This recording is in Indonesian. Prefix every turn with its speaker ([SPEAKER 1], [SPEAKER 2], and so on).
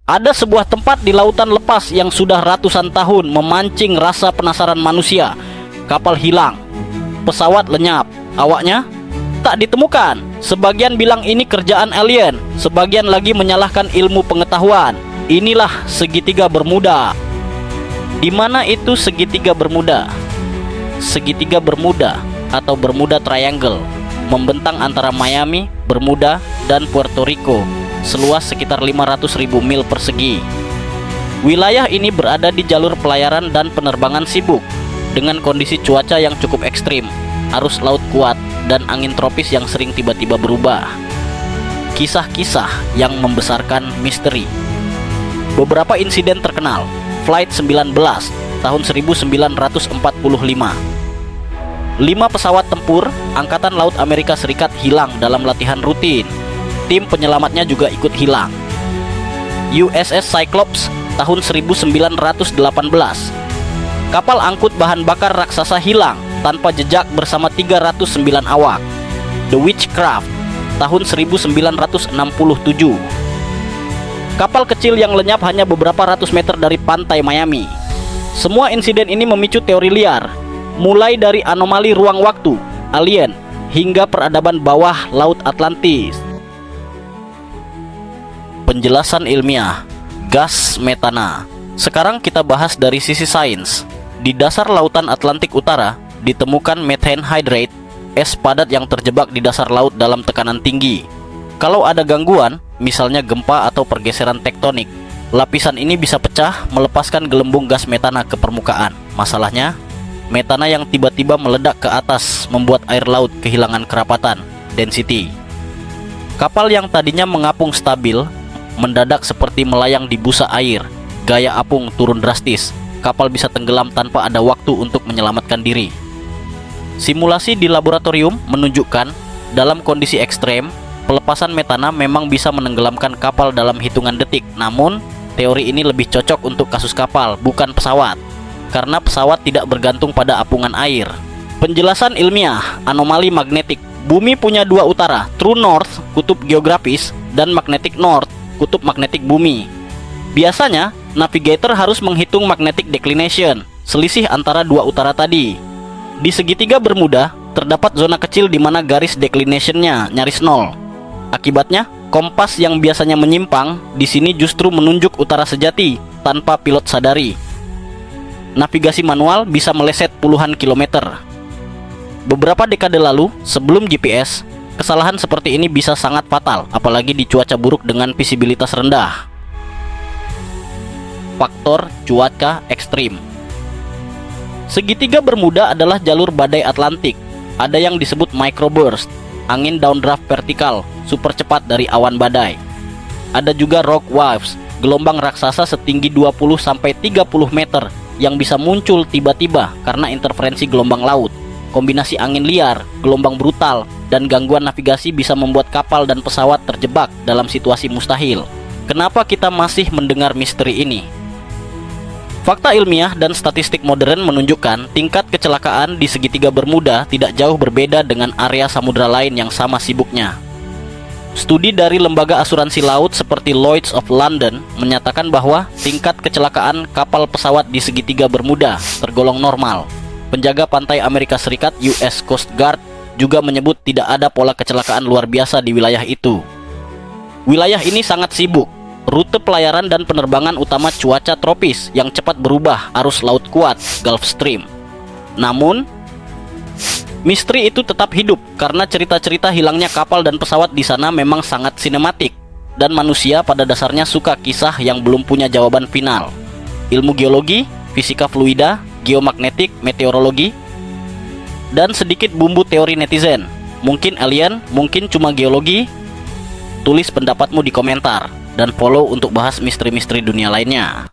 [SPEAKER 1] Ada sebuah tempat di lautan lepas yang sudah ratusan tahun memancing rasa penasaran manusia. Kapal hilang, pesawat lenyap, awaknya tak ditemukan. Sebagian bilang ini kerjaan alien, sebagian lagi menyalahkan ilmu pengetahuan. Inilah segitiga Bermuda. Di mana itu segitiga Bermuda? Segitiga Bermuda atau Bermuda Triangle membentang antara Miami, Bermuda, dan Puerto Rico, seluas sekitar 500.000 mil persegi. Wilayah ini berada di jalur pelayaran dan penerbangan sibuk, dengan kondisi cuaca yang cukup ekstrim, arus laut kuat, dan angin tropis yang sering tiba-tiba berubah. Kisah-kisah yang membesarkan misteri. Beberapa insiden terkenal. Flight 19 tahun 1945. 5 pesawat tempur Angkatan Laut Amerika Serikat hilang dalam latihan rutin. Tim penyelamatnya juga ikut hilang. USS Cyclops tahun 1918. Kapal angkut bahan bakar raksasa hilang tanpa jejak bersama 309 awak. The Witchcraft tahun 1967. Kapal kecil yang lenyap hanya beberapa ratus meter dari pantai Miami. Semua insiden ini memicu teori liar, mulai dari anomali ruang waktu, alien, hingga peradaban bawah Laut Atlantis. Penjelasan ilmiah, gas metana. Sekarang kita bahas dari sisi sains. Di dasar lautan Atlantik Utara ditemukan methane hydrate, es padat yang terjebak di dasar laut dalam tekanan tinggi. Kalau ada gangguan, misalnya gempa atau pergeseran tektonik, lapisan ini bisa pecah melepaskan gelembung gas metana ke permukaan. Masalahnya, metana yang tiba-tiba meledak ke atas membuat air laut kehilangan kerapatan, density. Kapal yang tadinya mengapung stabil mendadak seperti melayang di busa air. Gaya apung turun drastis. Kapal bisa tenggelam tanpa ada waktu untuk menyelamatkan diri. Simulasi di laboratorium menunjukkan dalam kondisi ekstrem, pelepasan metana memang bisa menenggelamkan kapal dalam hitungan detik. Namun, teori ini lebih cocok untuk kasus kapal, bukan pesawat, karena pesawat tidak bergantung pada apungan air. Penjelasan ilmiah, anomali magnetik. Bumi punya 2 utara, true north, kutub geografis, dan magnetic north, kutub magnetik bumi. Biasanya, navigator harus menghitung magnetic declination, selisih antara 2 utara tadi. Di segitiga Bermuda, terdapat zona kecil di mana garis declination-nya nyaris nol. Akibatnya, kompas yang biasanya menyimpang di sini justru menunjuk utara sejati tanpa pilot sadari. Navigasi manual bisa meleset puluhan kilometer. Beberapa dekade lalu, sebelum GPS, kesalahan seperti ini bisa sangat fatal, apalagi di cuaca buruk dengan visibilitas rendah. Faktor cuaca ekstrim. Segitiga Bermuda adalah jalur badai Atlantik. Ada yang disebut microburst, angin downdraft vertikal, super cepat dari awan badai. Ada juga rock waves, gelombang raksasa setinggi 20-30 meter yang bisa muncul tiba-tiba karena interferensi gelombang laut. Kombinasi angin liar, gelombang brutal, dan gangguan navigasi bisa membuat kapal dan pesawat terjebak dalam situasi mustahil. Kenapa kita masih mendengar misteri ini? Fakta ilmiah dan statistik modern menunjukkan tingkat kecelakaan di segitiga Bermuda tidak jauh berbeda dengan area samudra lain yang sama sibuknya. Studi dari lembaga asuransi laut seperti Lloyd's of London menyatakan bahwa tingkat kecelakaan kapal pesawat di segitiga Bermuda tergolong normal. Penjaga pantai Amerika Serikat US Coast Guard juga menyebut tidak ada pola kecelakaan luar biasa di wilayah itu. Wilayah ini sangat sibuk. Rute pelayaran dan penerbangan utama cuaca tropis yang cepat berubah, arus laut kuat, Gulf Stream. Namun, misteri itu tetap hidup karena cerita-cerita hilangnya kapal dan pesawat di sana memang sangat sinematik, dan manusia pada dasarnya suka kisah yang belum punya jawaban final. Ilmu geologi, fisika fluida, geomagnetik, meteorologi, dan sedikit bumbu teori netizen. Mungkin alien, mungkin cuma geologi. Tulis pendapatmu di komentar dan follow untuk bahas misteri-misteri dunia lainnya.